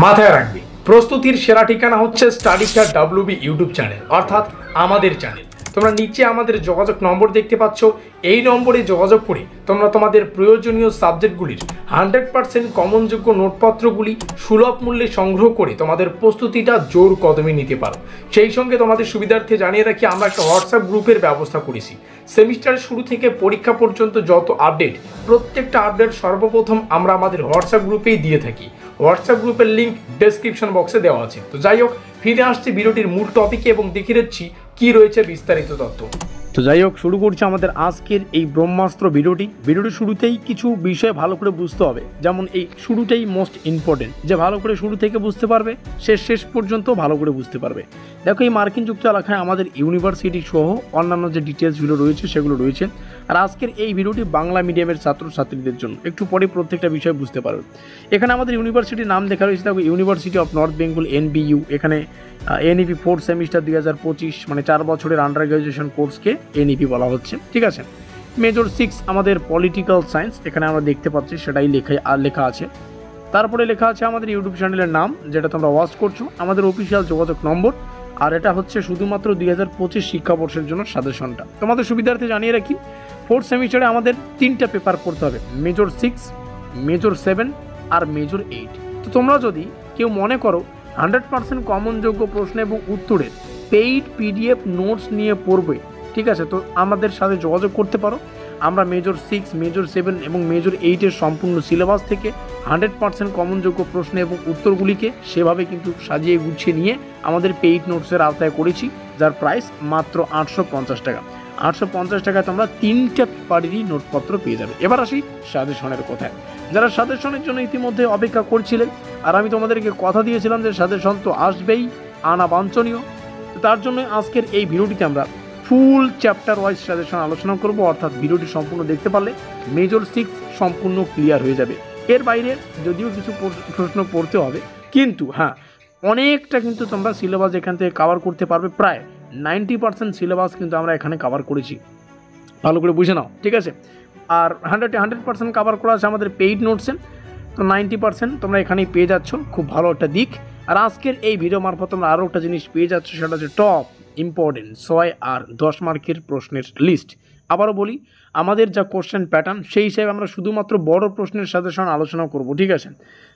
মাথায় রাখবে, প্রস্তুতির সেরা ঠিকানা হচ্ছে স্টাডিস্টার WB ইউটিউব চ্যানেল, অর্থাৎ আমাদের চ্যানেল। তোমরা নিচে আমাদের যোগাযোগ নম্বর দেখতে পাচ্ছ, এই নম্বরে যোগাযোগ করে তোমরা তোমাদের প্রয়োজনীয় সাবজেক্টগুলির 100% কমনযোগ্য নোটপত্রগুলি সুলভ মূল্যে সংগ্রহ করে তোমাদের প্রস্তুতিটা জোর কদমে নিতে পারো। সেই সঙ্গে তোমাদের সুবিধার্থে জানিয়ে রাখি, আমরা একটা হোয়াটসঅ্যাপ গ্রুপের ব্যবস্থা করেছি। সেমিস্টারের শুরু থেকে পরীক্ষা পর্যন্ত যত আপডেট, প্রত্যেকটা আপডেট সর্বপ্রথম আমরা আমাদের হোয়াটসঅ্যাপ গ্রুপেই দিয়ে থাকি। হোয়াটসঅ্যাপ গ্রুপের লিঙ্ক ডেসক্রিপশন বক্সে দেওয়া আছে। তো যাই হোক, ফিরে আসছি ভিডিওটির মূল টপিকে এবং দেখিয়ে দিচ্ছি কী রয়েছে বিস্তারিত তথ্য। তো যাই হোক, শুরু করছি আমাদের আজকের এই ব্রহ্মাস্ত্র ভিডিওটির শুরুতেই কিছু বিষয় ভালো করে বুঝতে হবে। যেমন এই শুরুটাই মোস্ট ইম্পর্টেন্ট, যে ভালো করে শুরু থেকে বুঝতে পারবে শেষ পর্যন্ত ভালো করে বুঝতে পারবে। দেখো, এই মার্কিন যুক্ত এলাকায় আমাদের ইউনিভার্সিটি সহ অন্যান্য যে ডিটেলসগুলো রয়েছে সেগুলো রয়েছে। আর আজকের এই ভিডিওটি বাংলা মিডিয়ামের ছাত্রছাত্রীদের জন্য, একটু পরে প্রত্যেকটা বিষয় বুঝতে পারবে। এখানে আমাদের ইউনিভার্সিটির নাম দেখা রয়েছে, দেখো university of north Bengal NBU। এখানে NEP 4th সেমিস্টার 2025, মানে 4 বছরের আন্ডার গ্র্যাজুয়েশন কোর্সকে NEP বলা হচ্ছে, ঠিক আছে। মেজর 6 আমাদের পলিটিক্যাল সায়েন্স, এখানে আমরা দেখতে পাচ্ছি সেটাই লেখা আছে। তারপরে লেখা আছে আমাদের ইউটিউব চ্যানেলের নাম, যেটা তোমরা ওয়াচ করছো, আমাদের অফিসিয়াল যোগাযোগ নম্বর। আর এটা হচ্ছে শুধুমাত্র 2025 শিক্ষাবর্ষের জন্য সাজেশনটা। তোমাদের সুবিধার্থে জানিয়ে রাখি, 4th সেমিস্টারে আমাদের 3টা পেপার পড়তে হবে, মেজর 6, মেজর 7 আর মেজর 8। তো তোমরা যদি কেউ মনে করো 100% কমনযোগ্য প্রশ্ন এবং উত্তরের পেইড PDF নোটস নিয়ে পড়বে, ঠিক আছে, তো আমাদের সাথে যোগাযোগ করতে পারো। আমরা মেজর 6, মেজর 7 এবং মেজর 8-এর সম্পূর্ণ সিলেবাস থেকে 100% কমনযোগ্য প্রশ্ন এবং উত্তরগুলিকে সেভাবে কিন্তু সাজিয়ে গুছিয়ে নিয়ে আমাদের পেইড নোটসের আওতায় করেছি, যার প্রাইস মাত্র 850 টাকা। 850 টাকায় তোমরা 3টা পেপারেরই নোটপত্র পেয়ে যাবে। এবার আসি সাজেশনের কথায়। যারা সাজেশনের জন্য ইতিমধ্যে অপেক্ষা করছিলেন, আর আমি তোমাদেরকে কথা দিয়েছিলাম যে সাজেশন তো আসবেই, আনা বাঞ্ছনীয়। তো তার জন্য আজকের এই ভিডিওটিতে আমরা ফুল চ্যাপ্টার ওয়াইজ সাজেশন আলোচনা করব, অর্থাৎ ভিডিওটি সম্পূর্ণ দেখতে পারলে মেজর 6 সম্পূর্ণ ক্লিয়ার হয়ে যাবে। এর বাইরে যদিও কিছু প্রশ্ন পড়তে হবে, কিন্তু হ্যাঁ, অনেকটা কিন্তু তোমরা সিলেবাস এখান থেকে কভার করতে পারবে। প্রায় 90% সিলেবাস কিন্তু আমরা এখানে কভার করেছি, ভালো করে বুঝে নাও, ঠিক আছে। আর 100% কভার করা আছে আমাদের পেইড নোটসে, তো 90% তোমরা এখানেই পেয়ে যাচ্ছ, খুব ভালো একটা দিক। আর আজকের এই ভিডিও মারফত তোমরা আরও একটা জিনিস পেয়ে যাচ্ছ, সেটা হচ্ছে টপ ইম্পর্টেন্ট 6 আর 10 মার্কের প্রশ্নের লিস্ট। আবারও বলি, আমাদের যা কোশ্চেন প্যাটার্ন, সেই হিসাবে আমরা শুধুমাত্র বড় প্রশ্নের সাজেশন আলোচনা করব, ঠিক আছে।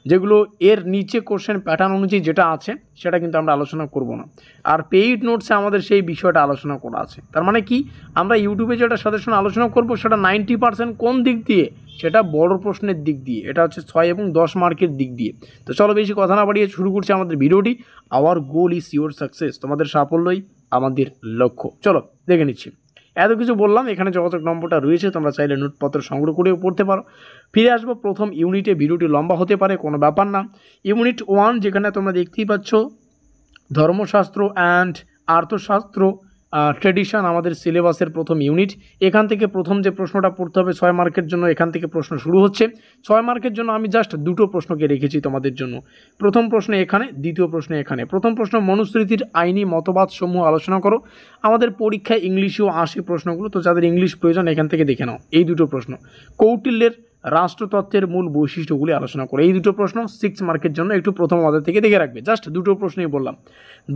যেগুলো এর নিচে কোশ্চেন প্যাটার্ন অনুযায়ী যেটা আছে সেটা কিন্তু আমরা আলোচনা করব না। আর পেইড নোটসে আমাদের সেই বিষয়টা আলোচনা করা আছে। তার মানে কি, আমরা ইউটিউবে যেটা সাজেশন আলোচনা করব সেটা 90% কোন দিক দিয়ে, সেটা বড় প্রশ্নের দিক দিয়ে, এটা হচ্ছে 6 এবং 10 মার্কের দিক দিয়ে। তো চলো বেশি কথা না বাড়িয়ে শুরু করছি আমাদের ভিডিওটি। Hour goal is your success, তোমাদের সাফল্যই আমাদের লক্ষ্য। চলো দেখে নিচ্ছি। এত কিছু বললাম, এখানে যোগাযোগ নম্বরটা রয়েছে, তোমরা চাইলে নোটপত্র সংগ্রহ করেও পড়তে পারো। ফিরে আসবো প্রথম ইউনিটে, ভিডিওটি লম্বা হতে পারে, কোনো ব্যাপার না। ইউনিট 1, যেখানে তোমরা দেখতেই পাচ্ছ ধর্মশাস্ত্র অ্যান্ড আর্থশাস্ত্র ট্রেডিশন, আমাদের সিলেবাসের প্রথম ইউনিট। এখান থেকে প্রথম যে প্রশ্নটা পড়তে হবে 6 মার্কের জন্য, এখান থেকে প্রশ্ন শুরু হচ্ছে। 6 মার্কের জন্য আমি জাস্ট 2টো প্রশ্নকে রেখেছি তোমাদের জন্য। প্রথম প্রশ্ন এখানে, দ্বিতীয় প্রশ্ন এখানে। প্রথম প্রশ্ন, মনুস্মৃতির আইনি মতবাদ সমূহ আলোচনা করো। আমাদের পরীক্ষায় ইংলিশেও আসে প্রশ্নগুলো, তো যাদের ইংলিশ প্রয়োজন এখান থেকে দেখে নাও। এই 2টো প্রশ্ন। কৌটিল্যের রাষ্ট্রতত্ত্বের মূল বৈশিষ্ট্যগুলি আলোচনা করে, এই 2টো প্রশ্ন 6 মার্কের জন্য একটু প্রথম অধ্যায় থেকে দেখে রাখবে। জাস্ট 2টো প্রশ্নই বললাম।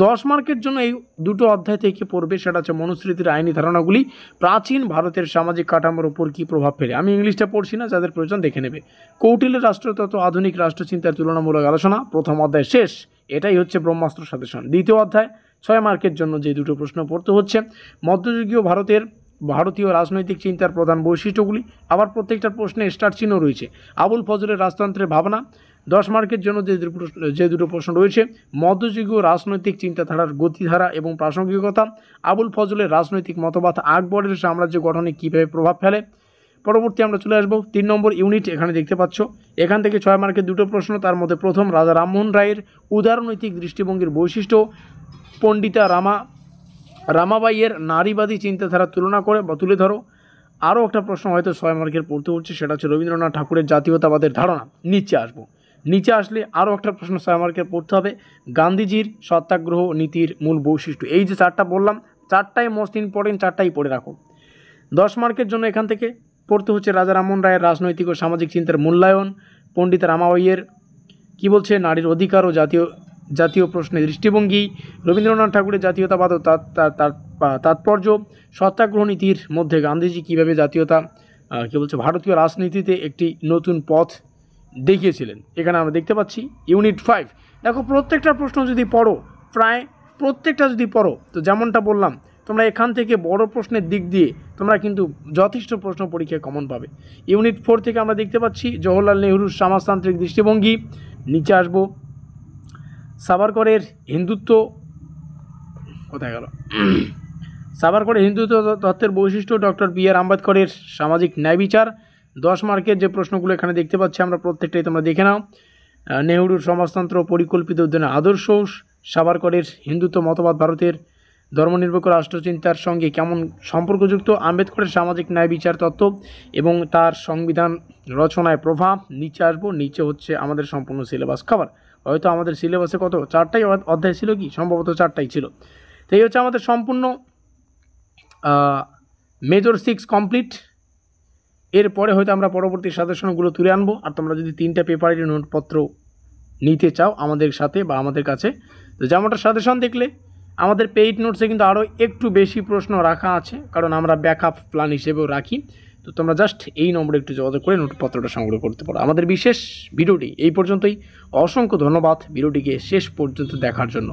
10 মার্কের জন্য এই 2টো অধ্যায় থেকে পড়বে, সেটা হচ্ছে মনুস্মৃতির আইনি ধারণাগুলি প্রাচীন ভারতের সামাজিক কাঠামোর উপর কী প্রভাব ফেলে। আমি ইংলিশটা পড়ছি না, যাদের প্রয়োজন দেখে নেবে। কৌটিল্যের রাষ্ট্রতত্ত্ব আধুনিক রাষ্ট্রচিন্তার তুলনামূলক আলোচনা, প্রথম অধ্যায় শেষ। এটাই হচ্ছে ব্রহ্মাস্ত্র সাজেশন। দ্বিতীয় অধ্যায় 6 মার্কের জন্য যে 2টো প্রশ্ন পড়তে হচ্ছে, মধ্যযুগীয় ভারতীয় রাজনৈতিক চিন্তার প্রধান বৈশিষ্ট্যগুলি। আবার প্রত্যেকটার প্রশ্নে স্টার চিহ্ন রয়েছে। আবুল ফজলের রাজতন্ত্রের ভাবনা। 10 মার্কের জন্য যে দুটো প্রশ্ন রয়েছে, মধ্যযুগীয় রাজনৈতিক চিন্তাধারার গতিধারা এবং প্রাসঙ্গিকতা। আবুল ফজলের রাজনৈতিক মতবাদ আকবরের সাম্রাজ্য গঠনে কীভাবে প্রভাব ফেলে। পরবর্তী আমরা চলে আসবো 3 নম্বর ইউনিট, এখানে দেখতে পাচ্ছ। এখান থেকে 6 মার্কের 2টো প্রশ্ন, তার মধ্যে প্রথম, রাজা রামমোহন রায়ের উদারনৈতিক দৃষ্টিভঙ্গির বৈশিষ্ট্য। পণ্ডিতা রামাবাইয়ের নারীবাদী চিন্তাধারা তুলনা করে বা তুলে ধরো। আরও একটা প্রশ্ন হয়তো 6 মার্কের পড়তে হচ্ছে, সেটা হচ্ছে রবীন্দ্রনাথ ঠাকুরের জাতীয়তাবাদের ধারণা। নিচে আসলে আরও একটা প্রশ্ন 6 মার্কের পড়তে হবে, গান্ধীজির সত্যাগ্রহ নীতির মূল বৈশিষ্ট্য। এই যে 4টা বললাম, 4টাই মোস্ট ইম্পর্টেন্ট, 4টাই পড়ে রাখো। 10 মার্কের জন্য এখান থেকে পড়তে হচ্ছে রাজা রামমোহন রায়ের রাজনৈতিক ও সামাজিক চিন্তার মূল্যায়ন, পণ্ডিত রামাবাইয়ের কি বলছে? নারীর অধিকার ও জাতীয় প্রশ্নে দৃষ্টিভঙ্গি, রবীন্দ্রনাথ ঠাকুরের জাতীয়তাবাদ ও তার তাৎপর্য, সত্যাগ্রহ নীতির মধ্যে গান্ধীজি কীভাবে জাতীয়তা কী বলছে ভারতীয় রাজনীতিতে একটি নতুন পথ দেখিয়েছিলেন। এখানে আমরা দেখতে পাচ্ছি ইউনিট 5। দেখো প্রত্যেকটা প্রশ্ন যদি পড়ো, প্রায় প্রত্যেকটা যদি পড়ো, তো যেমনটা বললাম তোমরা এখান থেকে বড় প্রশ্নের দিক দিয়ে তোমরা কিন্তু যথেষ্ট প্রশ্ন পরীক্ষায় কমন পাবে। ইউনিট 4 থেকে আমরা দেখতে পাচ্ছি জওহরলাল নেহরুর সমাজতান্ত্রিক দৃষ্টিভঙ্গি। নিচে আসবো সাভারকরের হিন্দুত্ব, কোথায় গেল? সাভারকরের হিন্দুত্ব তত্ত্বের বৈশিষ্ট্য, ডক্টর বি.আর. আম্বেদকরের সামাজিক ন্যায় বিচার। 10 মার্কের যে প্রশ্নগুলো এখানে দেখতে পাচ্ছি আমরা প্রত্যেকটাই তোমরা দেখে নাও। নেহরুর সমাজতন্ত্র পরিকল্পিত উদ্যানের আদর্শ, সাভারকরের হিন্দুত্ব মতবাদ ভারতের ধর্মনিরপেক্ষ রাষ্ট্রচিন্তার সঙ্গে কেমন সম্পর্কযুক্ত, আম্বেদকরের সামাজিক ন্যায় বিচার তত্ত্ব এবং তার সংবিধান রচনায় প্রভাব। নিচে আসবো, নিচে হচ্ছে আমাদের সম্পূর্ণ সিলেবাস খাবার। হয়তো আমাদের সিলেবাসে কত 4টাই অধ্যায় ছিল, কি সম্ভবত 4টাই ছিল। তো এই হচ্ছে আমাদের সম্পূর্ণ মেজর 6 কমপ্লিট। এরপরে হয়তো আমরা পরবর্তী সাজেশনগুলো তুলে আনবো। আর তোমরা যদি 3টা পেপারের নোটপত্র নিতে চাও আমাদের সাথে বা আমাদের কাছে, তো যেমনটা সাজেশন দেখলে আমাদের পেইড নোটসে কিন্তু আরও একটু বেশি প্রশ্ন রাখা আছে, কারণ আমরা ব্যাকআপ প্ল্যান হিসেবেও রাখি। তো তোমরা জাস্ট এই নম্বরে একটু যোগাযোগ করে নোটপত্রটা সংগ্রহ করতে পারো। আমাদের বিশেষ ভিডিওটি এই পর্যন্তই। অসংখ্য ধন্যবাদ ভিডিওটিকে শেষ পর্যন্ত দেখার জন্য।